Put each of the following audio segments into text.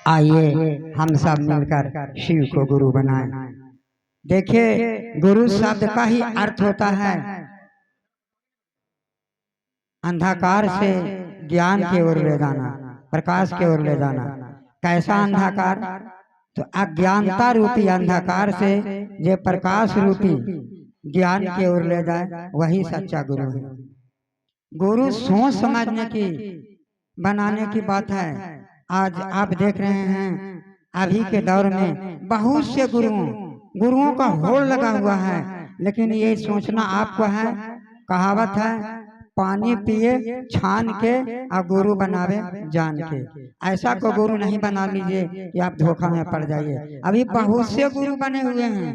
आइए हम सब मिलकर शिव को गुरु बनाएं। देखिए, गुरु शब्द का ही अर्थ होता है अंधकार से ज्ञान की ओर ले जाना, प्रकाश की ओर ले जाना। कैसा अंधकार? तो अज्ञानता रूपी अंधकार से जो प्रकाश रूपी ज्ञान की ओर ले जाए, वही सच्चा गुरु है। गुरु सोच समझने की बनाने की बात है। आज आप देख रहे हैं अभी के दौर में बहुत से गुरुओं का होड़ लगा हुआ है, लेकिन ये सोचना आपको है। कहावत है, पानी पिए छान के और गुरु बनावे जान के। ऐसा को गुरु नहीं बना लीजिए कि आप धोखा में पड़ जाइए। अभी बहुत से गुरु बने हुए हैं,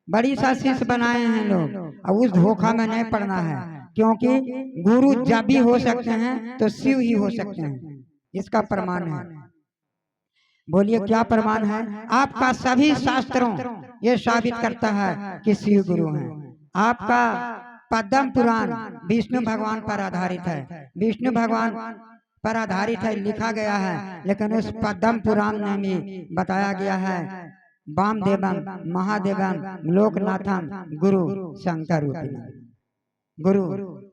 बड़ी सा शिष्य बनाए हैं लोग, और उस धोखा में नहीं पड़ना है। क्योंकि गुरु जब भी हो सकते हैं तो शिव ही हो सकते हैं। इसका प्रमाण है। बोलिए क्या प्रमाण है? आपका सभी शास्त्रों ये साबित करता है कि शिव गुरु हैं। आपका पद्म पुराण विष्णु भगवान पर आधारित है, विष्णु भगवान पर आधारित है लिखा गया है। लेकिन उस पद्म पुराण में भी बताया गया है, वामदेवम महादेवम लोकनाथम गुरु शंकर रूपिणी। गुरु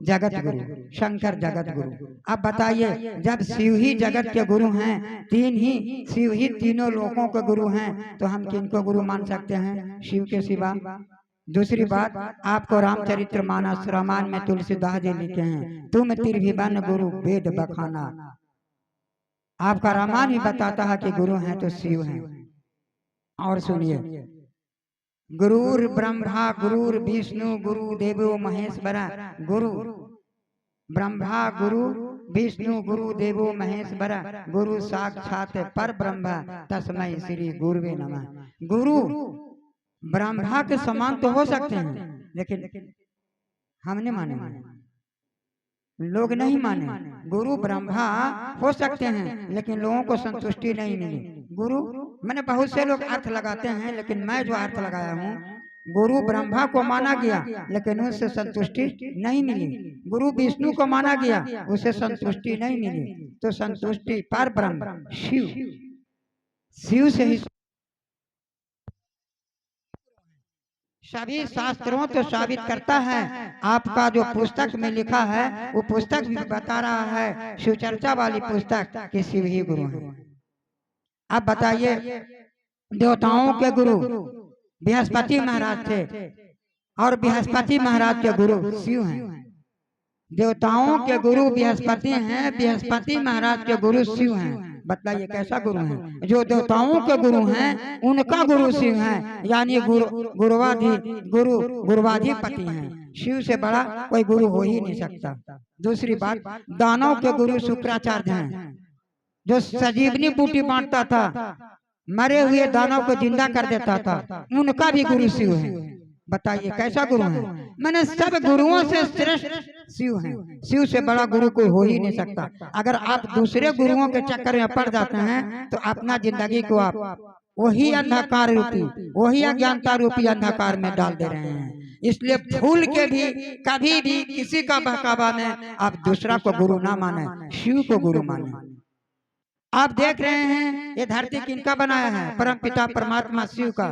जगत गुरु, शंकर जगत गुरु। अब बताइए, जब शिव ही जगत के गुरु हैं, शिव ही तीनों लोगों के गुरु हैं, तो हम किनको गुरु मान सकते हैं शिव के सिवा? दूसरी बात, आपको रामचरितमानस रामायण में तुलसीदास जी लिखे हैं, तुम त्रिभुवन गुरु वेद बखाना। आपका रामायण ही बताता है कि गुरु हैं तो शिव हैं। और सुनिए, गुरुर ब्रह्मा गुरुर विष्णु गुरु देवो महेश्वरा। गुरु ब्रह्मा गुरु विष्णु गुरु देवो महेश्वरा, गुरु साक्षात पर ब्रह्म तस्मै श्री गुरुवे नमः। गुरु ब्रह्मा के समान तो हो सकते हैं, लेकिन हमने माने, लोग नहीं माने। गुरु ब्रह्मा हो सकते हैं, लेकिन लोगों को संतुष्टि नहीं मिली। गुरु मैंने बहुत से लोग अर्थ लगाते हैं, लेकिन मैं जो अर्थ लगाया हूँ, गुरु ब्रह्मा को माना गया, लेकिन उससे संतुष्टि नहीं मिली। गुरु विष्णु को माना गया, उसे संतुष्टि नहीं मिली। तो संतुष्टि पर ब्रह्म शिव से ही। सभी शास्त्रों तो साबित करता है। आपका जो पुस्तक में लिखा है, वो पुस्तक भी बता रहा है, शिव चर्चा वाली पुस्तक, कि शिव ही गुरु है। अब बताइए, देवताओं के गुरु बृहस्पति महाराज थे, और बृहस्पति महाराज के गुरु शिव हैं। देवताओं के गुरु बृहस्पति हैं, बृहस्पति महाराज के गुरु शिव हैं। बताइए कैसा गुरु है? जो देवताओं के गुरु हैं, उनका गुरु शिव है, यानी गुरुवाधिपति हैं। शिव से बड़ा कोई गुरु हो ही नहीं सकता। दूसरी बात, दानव के गुरु शुक्राचार्य हैं, जो सजीवनी बूटी बांटता था, मरे हुए दानव को जिंदा कर देता था, उनका भी गुरु शिव है। बताइए कैसा गुरु है? मैंने सब गुरुओं से श्रेष्ठ शिव हैं। शिव से बड़ा गुरु कोई हो ही नहीं सकता। अगर आप दूसरे गुरुओं के चक्कर में पड़ जाते हैं, तो अपना जिंदगी को आप वही अंधकार रूपी, वही अज्ञानता रूपी अंधकार में डाल दे रहे हैं। इसलिए भूल के भी कभी भी किसी का बहकावा में आप दूसरा को गुरु ना माने, शिव को गुरु माने। आप देख रहे हैं ये धरती किनका बनाया है? परम पिता परमात्मा शिव का।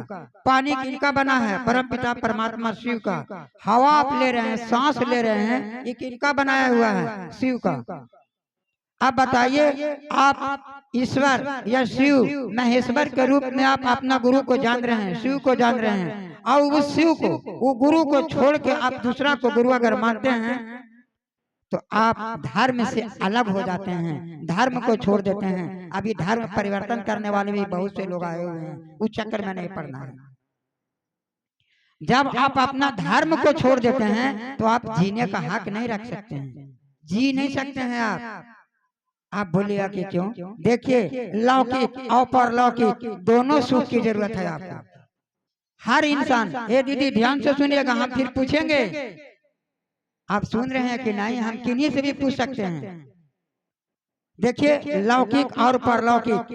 पानी किनका बना है? परम पिता परमात्मा शिव का। हवा आप ले रहे हैं, सांस ले रहे हैं, ये किनका बनाया हुआ है? शिव का। अब बताइए, आप ईश्वर या शिव महेश्वर के रूप में आप अपना गुरु को जान रहे हैं, शिव को जान रहे हैं, और उस शिव को, वो गुरु को छोड़ के आप दूसरा को गुरु अगर मानते हैं, तो आप धर्म से अलग हो जाते हैं, धर्म को छोड़ देते हैं। अभी धर्म परिवर्तन करने वाले भी बहुत से लोग आए हुए हैं, उस चक्कर में नहीं पड़ना है। जब आप अपना धर्म को छोड़ देते हैं, तो आप जीने का हक नहीं रख सकते हैं, जी नहीं सकते हैं आप बोलिएगा कि क्यों? देखिए, लौकिक और परलौकिक दोनों सुख की जरूरत है आपको। हर इंसान, ये दीदी ध्यान से सुनिएगा, हम फिर पूछेंगे। आप सुन रहे हैं कि नहीं? हम किन्हीं से भी पूछ सकते हैं। देखिए, लौकिक और परलौकिक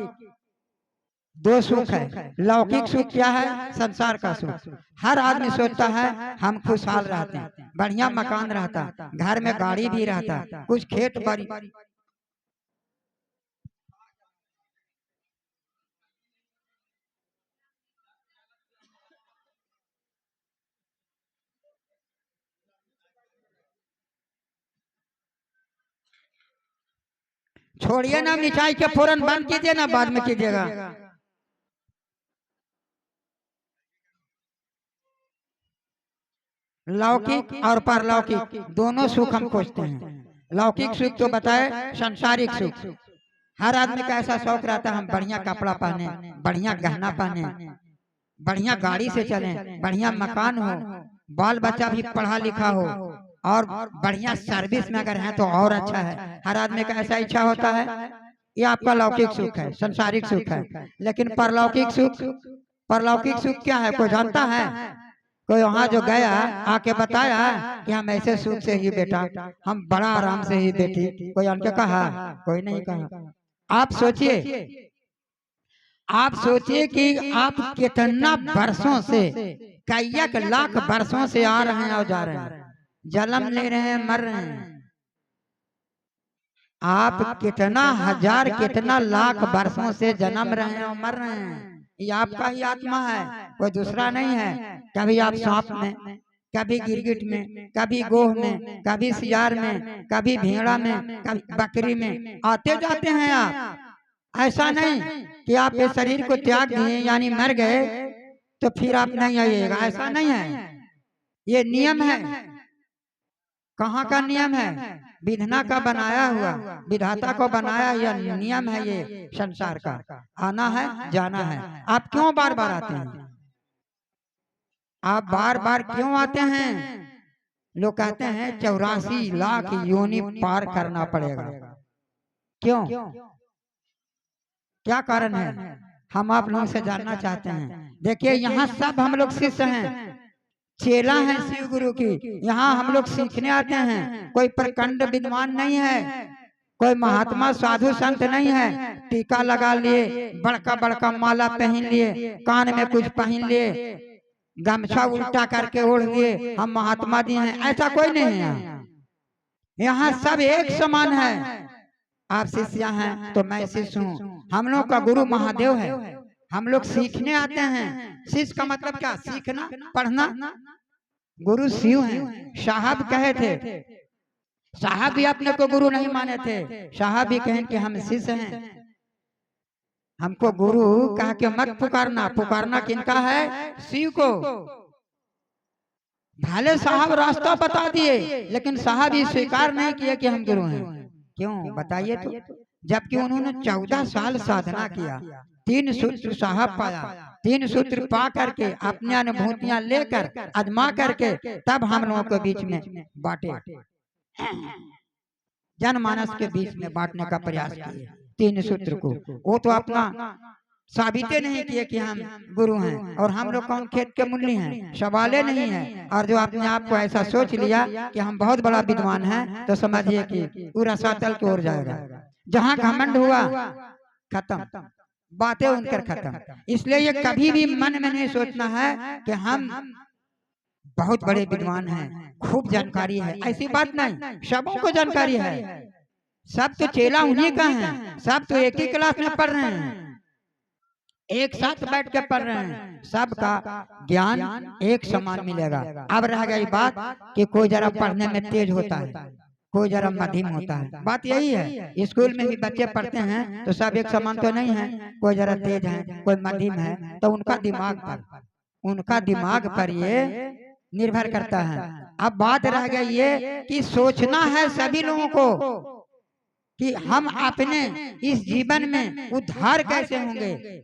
दो सुख है। लौकिक सुख क्या है? संसार का सुख। हर आदमी सोचता है हम खुशहाल रहते हैं, बढ़िया मकान रहता, घर में गाड़ी भी रहता, कुछ खेत बाड़ी। छोड़िए ना मिठाई के फौरन बंद कीजिए ना, बाद में कीजिएगा। लौकिक और परलौकिक दोनों सुख हम खोजते हैं। लौकिक सुख तो बताए संसारिक सुख। हर आदमी का ऐसा शौक रहता है हम बढ़िया कपड़ा पहने, बढ़िया गहना पहने, बढ़िया गाड़ी से चले, बढ़िया मकान हो, बाल बच्चा भी पढ़ा लिखा हो और बढ़िया सर्विस में अगर है तो और अच्छा है। हर आदमी का ऐसा इच्छा होता है। ये आपका लौकिक सुख है, संसारिक सुख है। लेकिन परलौकिक सुख, परलौकिक सुख क्या है कोई जानता है? कोई वहां जो गया आके बताया कि हम ऐसे सुख से ही बेटा, हम बड़ा आराम से ही बेटी, कोई आके कहा? कोई नहीं कहा। आप सोचिए, आप सोचिए कि आप कितना वर्षों से, कई लाख वर्षों से आ रहे हैं और जा रहे हैं, जन्म ले रहे हैं, मर रहे हैं। आप कितना हजार कितना लाख वर्षों से जन्म रहे हैं और मर रहे हैं। ये आपका ही आत्मा है, कोई दूसरा नहीं है। कभी आप सांप में, कभी गिरगिट में, कभी गोह में, कभी सियार में, कभी भेड़ा में, कभी बकरी में आते जाते हैं आप। ऐसा नहीं कि आप इस शरीर को त्याग दिए यानी मर गए तो फिर आप नहीं आइएगा, ऐसा नहीं है। ये नियम है। कहाँ का नियम है? विधना का बनाया हुआ, विधाता को बनाया यह नियम है। ये संसार का आना है जाना है। आप क्यों बार बार आते हैं? आप बार बार क्यों आते हैं? लोग कहते हैं 84 लाख योनि पार करना पड़ेगा। क्यों? क्या कारण है? हम आप लोगों से जानना चाहते हैं। देखिए यहाँ सब हम लोग शिष्य हैं, चेला है शिव गुरु की। यहाँ हम लोग सीखने आते हैं। कोई प्रखंड विद्वान नहीं है, कोई महात्मा साधु संत नहीं है। टीका लगा लिए, बड़का बड़का माला पहन लिए, कान में कुछ पहन लिए, गमछा उल्टा करके ओढ़ लिए, हम महात्मा जी हैं, ऐसा कोई नहीं है। यहाँ सब एक समान है। आप शिष्य हैं तो मैं शिष्य हूँ। हम लोग का गुरु महादेव है। हम लोग सीखने आते हैं। शिष्य का मतलब क्या? सीखना, पढ़ना। गुरु शिव हैं। साहब कहे थे, साहब भी अपने को गुरु नहीं माने थे। साहब भी कहें कि हम शिष्य हैं, हमको गुरु कहा के मत पुकारना। पुकारना किनका है? शिव को। भले साहब रास्ता बता दिए, लेकिन साहब ये स्वीकार नहीं किए कि हम गुरु हैं। क्यों बताइए तो? जबकि उन्होंने 14 साल साधना किया, 3 सूत्र साहब पाया, 3 सूत्र पा करके अपनी अनुभूतियां लेकर आजमा करके तब हम लोगों के बीच में बांटे, जनमानस के बीच में बांटने का प्रयास किए 3 सूत्र को। वो तो अपना साबिते नहीं किए कि हम गुरु हैं। और हम लोग कौन खेत के मूल्य हैं? सवाले नहीं है। और जो अपने आप को ऐसा सोच लिया कि हम बहुत बड़ा विद्वान हैं, तो समझिए कि पूरा सातल की ओर जाएगा। जहाँ घमंड हुआ खत्म, बातें उनकर खत्म। इसलिए ये कभी भी मन में नहीं सोचना है कि हम बहुत बड़े विद्वान हैं, खूब जानकारी है, ऐसी बात नहीं। सबों को जानकारी है, सब तो चेला उन्हीं का है, सब तो एक ही क्लास में पढ़ रहे हैं, एक साथ बैठ के पढ़ रहे हैं, सबका ज्ञान एक समान मिलेगा। अब रह गई बात कि कोई जरा पढ़ने में तेज होता है, कोई जरा मध्यम होता है। बात यही है। स्कूल में भी बच्चे पढ़ते हैं तो सब एक समान तो नहीं है, कोई जरा तेज है, कोई मध्यम है। तो उनका दिमाग पर ये निर्भर करता है। अब बात रह गई ये कि सोचना है सभी लोगों को कि हम अपने इस जीवन में उद्धार कैसे होंगे।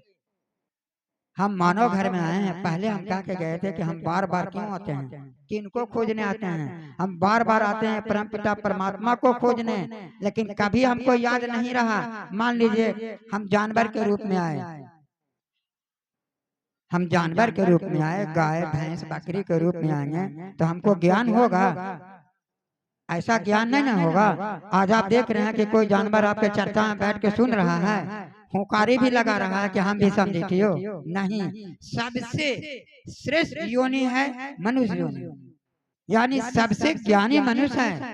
हम मानव घर में आए हैं। पहले हम कह के गए थे कि हम बार बार क्यों आते हैं, किनको खोजने आते हैं? हम बार बार आते हैं परमपिता परमात्मा को खोजने, लेकिन कभी हमको याद नहीं रहा। मान लीजिए हम जानवर के रूप में आए, हम जानवर के रूप में आए, गाय भैंस बकरी के रूप में आएंगे तो हमको ज्ञान होगा? ऐसा ज्ञान नहीं ना होगा। आज आप देख रहे हैं कि कोई जानवर आपके चर्चा में बैठ के सुन रहा है, हुंकारी भी लगा रहा है कि हम भी समझिए। नहीं, सबसे श्रेष्ठ योनि है मनुष्य योनि, यानी सबसे ज्ञानी मनुष्य है।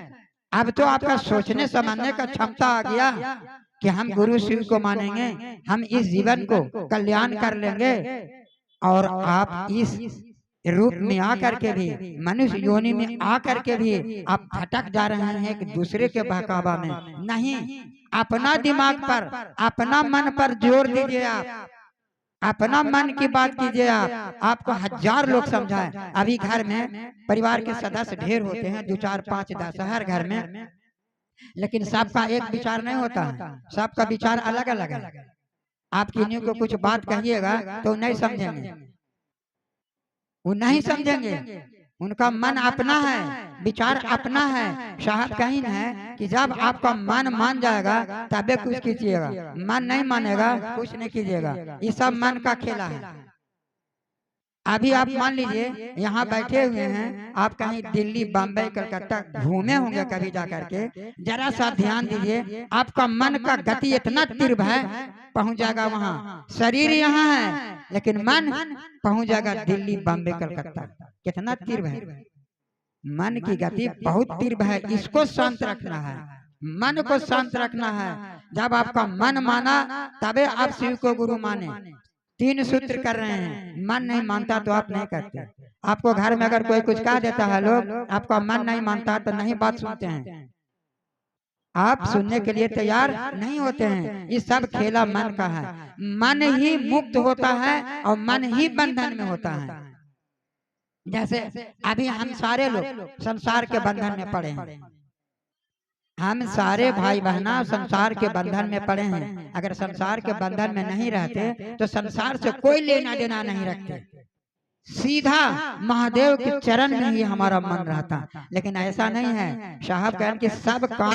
अब तो आपका सोचने समझने का क्षमता आ गया कि हम गुरु शिव को मानेंगे, हम इस जीवन को कल्याण कर लेंगे और आप इस रूप में आकर के भी, मनुष्य योनि में आकर के भी आप भटक जा रहे हैं एक दूसरे के बहकावा में। नहीं, अपना दिमाग पर, अपना मन पर जोर दीजिए। आप अपना मन की बात कीजिए। आप आपको हजार लोग समझाएं। अभी घर में परिवार के सदस्य ढेर होते हैं, 2 4 5 10 हर घर में, लेकिन सबका एक विचार नहीं होता है, सबका विचार अलग अलग है। आप किन्हीं को कुछ बात कहिएगा तो नहीं समझेंगे, वो नहीं समझेंगे। उनका मन अपना है, विचार अपना है। साहब कहीं है कि जब आपका मन मान जाएगा तबे कुछ कीजिएगा, मन नहीं मानेगा कुछ नहीं कीजिएगा। ये सब मन का खेला है। अभी आप मान लीजिए यहाँ बैठे हुए हैं, आप कहीं दिल्ली बम्बई कलकत्ता घूमे होंगे कभी जाकर के, जरा सा ध्यान दीजिए, आपका मन का गति इतना तीव्र है, पहुंच जाएगा वहाँ। शरीर यहाँ है लेकिन मन पहुंच जाएगा दिल्ली बम्बई कलकत्ता। कितना तीव्र है, मन की गति बहुत तीव्र है। इसको शांत रखना है, मन को शांत रखना है। जब आपका मन माना तबे आप शिव को गुरु माने। 3 सूत्र कर रहे हैं, मन नहीं मानता तो आप नहीं करते। आपको घर में अगर कोई कुछ कह देता है, लोग आपका मन नहीं मानता तो नहीं बात सुनते हैं, आप सुनने के लिए तैयार नहीं होते हैं। ये सब खेला मन का है। मन ही मुक्त होता है और मन ही बंधन में होता है। जैसे अभी हम सारे लोग संसार के बंधन में पड़े हैं, हम सारे भाई बहना संसार के बंधन में पड़े हैं। अगर संसार के बंधन में नहीं रहते तो संसार से कोई लेना देना नहीं रखते, सीधा महादेव के चरण में ही हमारा मन रहता। लेकिन ऐसा नहीं है। साहब कहन कि सब काम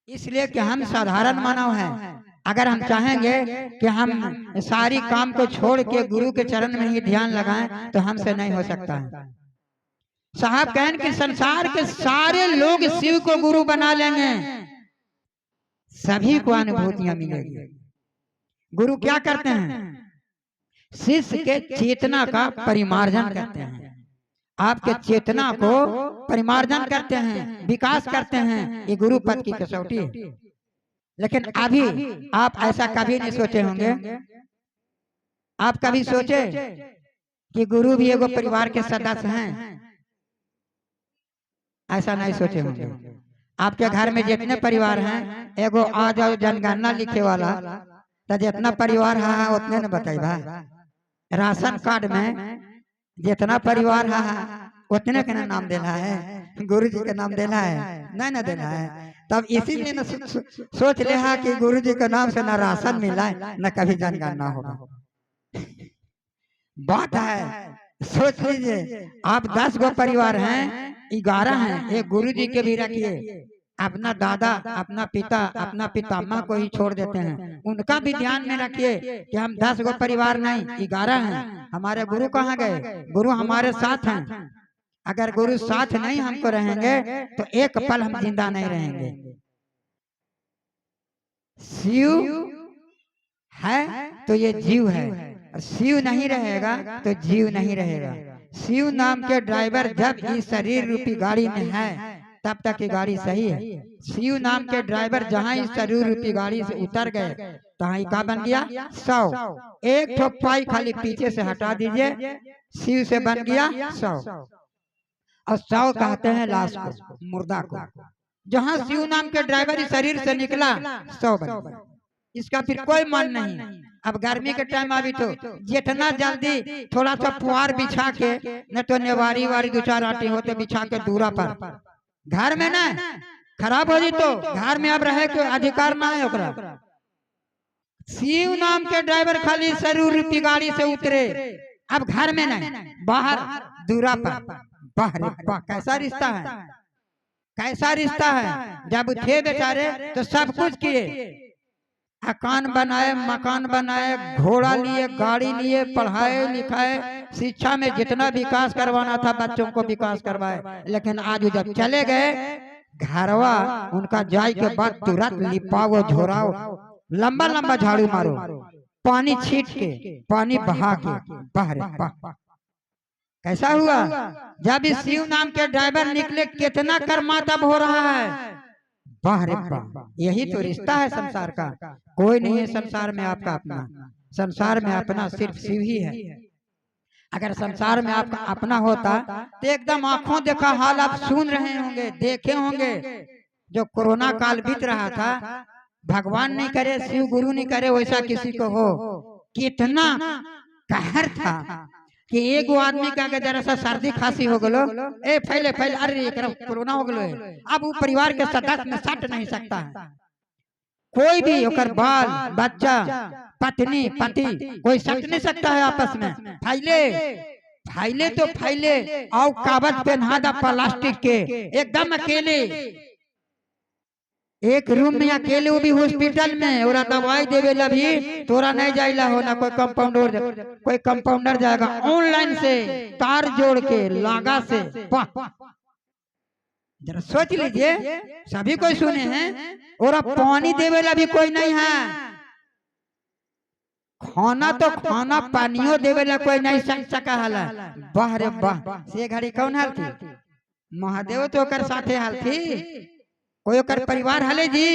इसलिए कि हम साधारण मानव हैं। अगर हम चाहेंगे कि हम सारी काम को छोड़ के गुरु के चरण में ही ध्यान लगाएं तो हमसे नहीं हो सकता है। साहब कहन कि संसार के सारे लोग शिव को गुरु बना लेंगे, सभी को अनुभूतियां मिलेगी। गुरु क्या करते हैं? शिष्य के चेतना का परिमार्जन करते हैं, आपके चेतना को परिमार्जन करते हैं, विकास करते हैं। ये गुरु पद की कसौटी है। लेकिन अभी आप ऐसा कभी नहीं सोचे होंगे। आप कभी सोचे कि गुरु भी एगो परिवार के सदस्य हैं? ऐसा नहीं सोचे होंगे। आपके घर में जितने परिवार हैं, एगो आ जाओ जनगणना लिखे वाला, तो जितना परिवार है उतने न बताइबा। राशन कार्ड में जितना परिवार है उतने के नाम देना है, गुरु जी के नाम देना है नहीं ना देना है। तब इसीलिए न सोच ले है कि गुरु जी के नाम से ना राशन मिला है न कभी जनगणना होगा। बात है, सोच लीजिए आप 10 गो परिवार हैं, 11 हैं, एक गुरु जी के भी रखिए। अपना दादा, अपना पिता, अपना पितामह को ही छोड़ देते हैं, उनका भी ध्यान में रखिए कि हम 10 गो परिवार नहीं 11 हैं। हमारे गुरु कहाँ गए? गुरु हमारे साथ हैं। अगर गुरु साथ नहीं हमको रहेंगे तो एक पल हम जिंदा नहीं रहेंगे। शिव है तो ये जीव है, और शिव नहीं रहेगा तो जीव नहीं रहेगा। शिव नाम के ड्राइवर जब इस शरीर रूपी गाड़ी में है तब तक ये गाड़ी सही है। शिव नाम के ड्राइवर जहाँ इस शरीर रूपी गाड़ी से उतर गए तहाँ का बन गया 100। एक ठो पाई खाली पीछे से हटा दीजिए, शिव से बन गया 100। और 100 कहते हैं लाश को, मुर्दा को। जहाँ शिव नाम के ड्राइवर इस शरीर से निकला 100 बन गया। इसका फिर कोई मान नहीं। अब गर्मी के टाइम अभी तो जितना जल्दी थोड़ा सा पुआर बिछा के, न तो नेवारी वारी 2 4 आटे होते बिछा के दूरा पर, घर में ना खराब हो जी तो घर में अब रहे के अधिकार ना है ओकरा। शिव नाम के ड्राइवर खाली शरीर रूपी गाड़ी से उतरे, अब घर में नहीं, बाहर दूरा पर। वाह कैसा रिश्ता है, कैसा रिश्ता है। जब थे बेचारे तो सब कुछ किए, मकान बनाए, मकान बनाए, घोड़ा लिए, गाड़ी लिए, पढ़ाए लिखाए, शिक्षा में जितना विकास करवाना था बच्चों को विकास करवाए। लेकिन आज जब चले गए घरवा, उनका जाए के बाद तुरंत लिपाओ, झोराओ, लंबा लंबा झाड़ू मारो, पानी छीट के, पानी बहा के बाहर। कैसा हुआ? जब इस शिव नाम के ड्राइवर निकले कितना कर्मा तब हो रहा है। वाह रे वाह, यही तो रिश्ता है संसार का। कोई नहीं है संसार में आपका अपना, संसार में अपना सिर्फ शिव ही है। अगर संसार में आपका अपना होता तो एकदम आंखों देखा हाल आप सुन रहे होंगे, देखे होंगे। जो कोरोना काल बीत रहा था, भगवान नहीं करे, शिव गुरु नहीं करे, वैसा किसी को हो, कितना कहर था कि एक आदमी का अगर जरा सा सर्दी खांसी हो गलो, ए फैले फैले, अरे कोरोना हो गलो है। अब वो परिवार के सदस्य में सट नहीं सकता है, कोई भी ओकर बाल बच्चा पत्नी पति कोई सट नहीं सकता है आपस में। फैले फैले तो फैले, और कागज पहना दा प्लास्टिक के, एकदम अकेले एक रूम में अकेले, वो भी हॉस्पिटल में, और दवाई देवे ला भी तोरा नहीं जाइला हो ना, कोई कंपाउंडर जाएगा ऑनलाइन से तार जोड़ के लागा से। जरा सोच लीजिए, सभी कोई सुने हैं, और अब पानी देवे ला भी कोई नहीं है, खाना तो खाना पानियों देवे ला कोई नहीं सका हला। वाह रे वाह, से घड़ी कौन हाल थी? महादेव तो कर साथे हाल थी, कोई कर परिवार हले जी,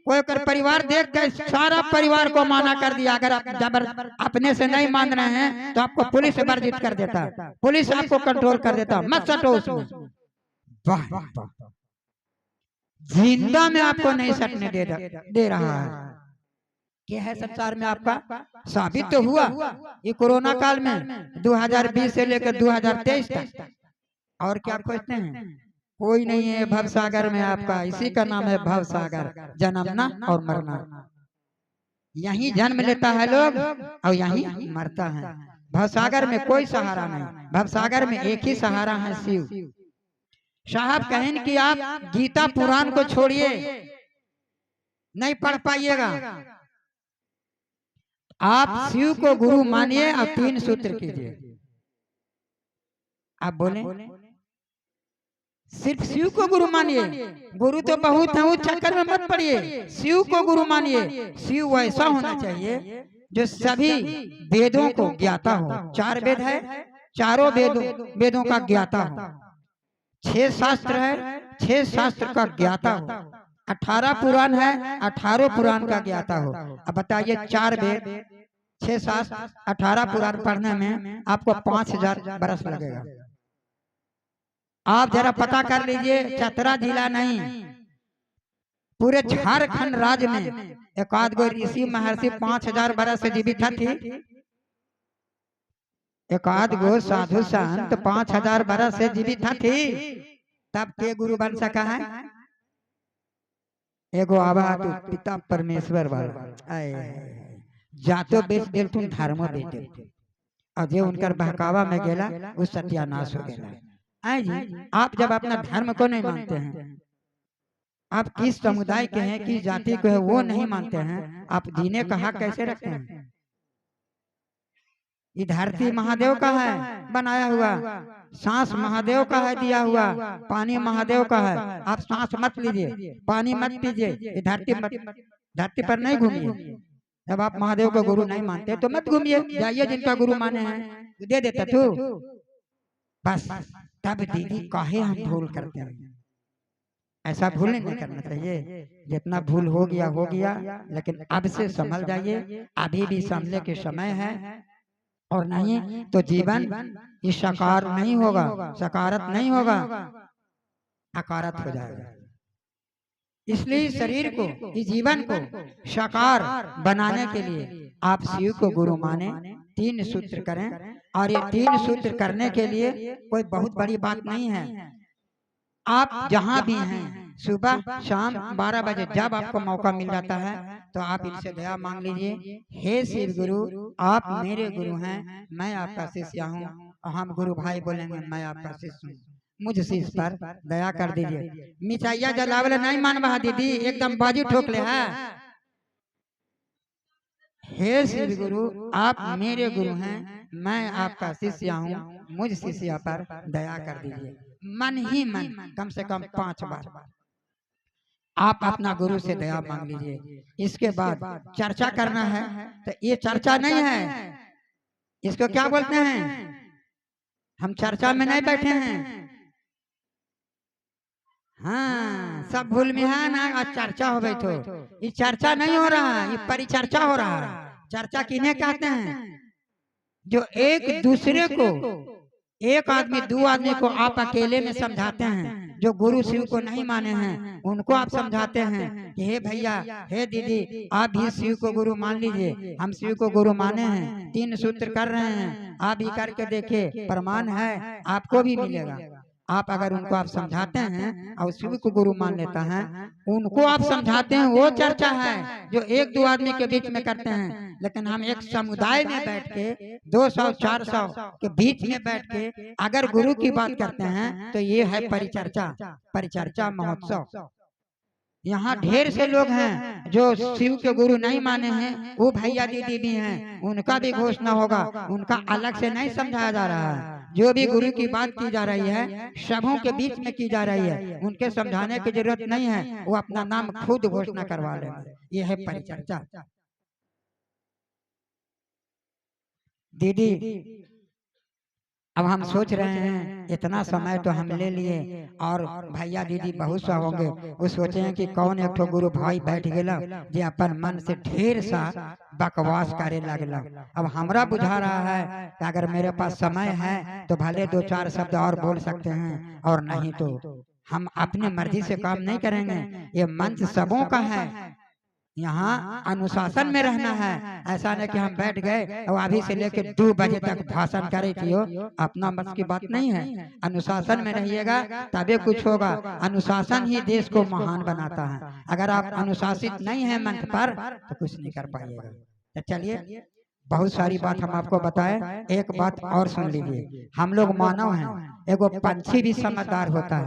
कोई कर परिवार देख के सारा परिवार को माना कर दिया। अगर आप जबर अपने से नहीं मान रहे हैं तो आपको पुलिस से वर्जित कर देता, पुलिस आपको कंट्रोल कर देता, मत सटो उसमें। वाह जिंदा में आपको नहीं सटने दे रहा है। क्या है संसार में आपका साबित तो हुआ ये कोरोना काल में 2020 से लेकर 2023 तक। और क्या खोजते हैं? कोई नहीं है भव सागर में आपका, इसी का नाम है भव सागर, जन्मना और मरना। यहीं जन्म लेता है लोग और यहीं मरता है। भव सागर में कोई सहारा नहीं, भव सागर में एक ही सहारा है, शिव। साहब कहें कि आप गीता पुराण को छोड़िए, नहीं पढ़ पाइएगा, आप शिव को गुरु मानिए और 3 सूत्र कीजिए। आप बोले सिर्फ शिव को गुरु मानिए, गुरु तो बहुत है, उस चक्कर में मत पड़िए, शिव को गुरु मानिए। शिव वैसा होना चाहिए जो सभी वेदों को ज्ञाता हो। 4 वेद है, चारों वेदों का ज्ञाता हो। 6 शास्त्र है, 6 शास्त्र का ज्ञाता हो। 18 पुराण है, 18 पुराण का ज्ञाता हो। अब बताइए 4 वेद 6 शास्त्र 18 पुराण पढ़ने में आपको 5000 बरस लगेगा। आप जरा पता कर लीजिए, चतरा जिला नहीं, पूरे झारखंड राज्य में एक आध गो ऋषि महर्षि 5000 बरस से जीवित थी, एक आध गो साधु संत 5000 बरस से जीवित थी, तब के गुरु बन सका है? एगो आवा तो पिता परमेश्वर वाला जातो बेच दिल तुम धर्मो दे दे, और जो उनकर बहकावा में गेला उस सत्यानाश हो गेला। आई जी, आप जब अपना धर्म को नहीं मानते हैं, आप किस समुदाय के हैं, किस जाति को है वो नहीं मानते हैं, आप जीने का हक कैसे रखते हैं? ये धरती महादेव का है बनाया हुआ, सांस महादेव का है दिया हुआ, पानी महादेव का है। आप सांस मत लीजिए, पानी मत पीजिए, ये धरती पर नहीं घूमिए। जब आप महादेव को गुरु नहीं मानते तो मत घूमिए, जाइए जिनका गुरु माने हैं दे देता तू बस। तब दीदी काहे हम भूल करते हैं? ऐसा भूल नहीं करना चाहिए। जितना भूल हो गया, लेकिन अब से संभल जाइए, अभी भी संभलने के समय है, और नहीं तो जीवन ये साकार नहीं होगा, सकारत नहीं होगा, अकारत हो जाएगा। इसलिए शरीर को, इस जीवन को साकार बनाने के लिए आप शिव को गुरु माने, 3 सूत्र करें। और ये 3 सूत्र करने के लिए कोई बहुत बड़ी बात नहीं है। आप जहां भी हैं, सुबह शाम 12 बजे जब आपको मौका मिल जाता है तो आप इनसे दया मांग लीजिए। हे शिव गुरु, आप मेरे गुरु हैं, मैं आपका शिष्य हूँ। और हम गुरु भाई बोलेंगे मैं आपका शिष्य हूँ, मुझ शिष्य पर दया कर दीजिए। मिठाइया जलावले नहीं मान बहा दीदी, एकदम बाजी ठोक ले है। हे शिव गुरु, आप मेरे गुरु हैं, मैं आपका शिष्य हूँ, मुझ शिष्य पर दया कर दीजिए। मन ही मन कम से कम 5 बार आप अपना गुरु से दया मांग लीजिए। इसके बाद चर्चा करना है, तो ये चर्चा नहीं है, इसको क्या बोलते हैं? हम चर्चा में नहीं बैठे हैं, हाँ, सब भूल में है ना। आज चर्चा हो गई तो ये चर्चा नहीं हो रहा, ये परिचर्चा हो रहा है। चर्चा किन्हें कहते हैं? जो एक दूसरे को, एक आदमी दो आदमी को आप अकेले में समझाते हैं। जो गुरु शिव को नहीं माने हैं उनको आप समझाते हैं कि हे भैया, हे दीदी, आप भी शिव को गुरु मान लीजिए। हम शिव को गुरु माने हैं, 3 सूत्र कर रहे हैं, आप भी करके देखिए, प्रमाण है, आपको भी मिलेगा। आप अगर उनको आप समझाते हैं और शिव को गुरु मान लेता है, उनको आप समझाते हैं, वो चर्चा है जो एक दो आदमी के बीच में करते हैं। लेकिन हम एक समुदाय में बैठ के 200 400 के बीच में बैठ के अगर गुरु की बात करते हैं तो ये है परिचर्चा, परिचर्चा महोत्सव। यहाँ ढेर से लोग हैं जो शिव के गुरु नहीं माने हैं, वो भैया दीदी भी हैं, उनका भी घोषणा होगा, उनका अलग से नहीं समझाया जा रहा है। जो भी गुरु की बात की जा रही है सबों के बीच में की जा रही है, उनके समझाने की जरूरत नहीं है, वो अपना नाम खुद घोषणा करवा लेंगे। ये है परिचर्चा। दीदी, अब हम सोच रहे हैं इतना समय तो हम ले लिए और भैया दीदी बहुत सा होंगे, वो सोचे हैं कि कौन एक ठो गुरु भाई बैठ गया जे अपन मन से ढेर सा बकवास करे लगला। अब हमरा बुझा रहा है कि अगर मेरे पास समय है तो भले 2 4 शब्द और बोल सकते हैं, और नहीं तो हम अपनी मर्जी से काम नहीं करेंगे। ये मंच सबों का है, यहाँ अनुशासन में रहना है। ऐसा नहीं कि हम बैठ गए और अभी से लेकर 2 बजे तक भाषण करे थी, अपना बस की बात नहीं है। अनुशासन में रहिएगा तबे कुछ होगा। अनुशासन ही देश को महान बनाता है। अगर आप अनुशासित नहीं है मंच पर तो कुछ नहीं कर पाइएगा। तो चलिए, बहुत सारी बात हम आपको बताए, एक बात और सुन लीजिए। हम लोग मानव हैं, एगो पंछी भी समझदार होता है।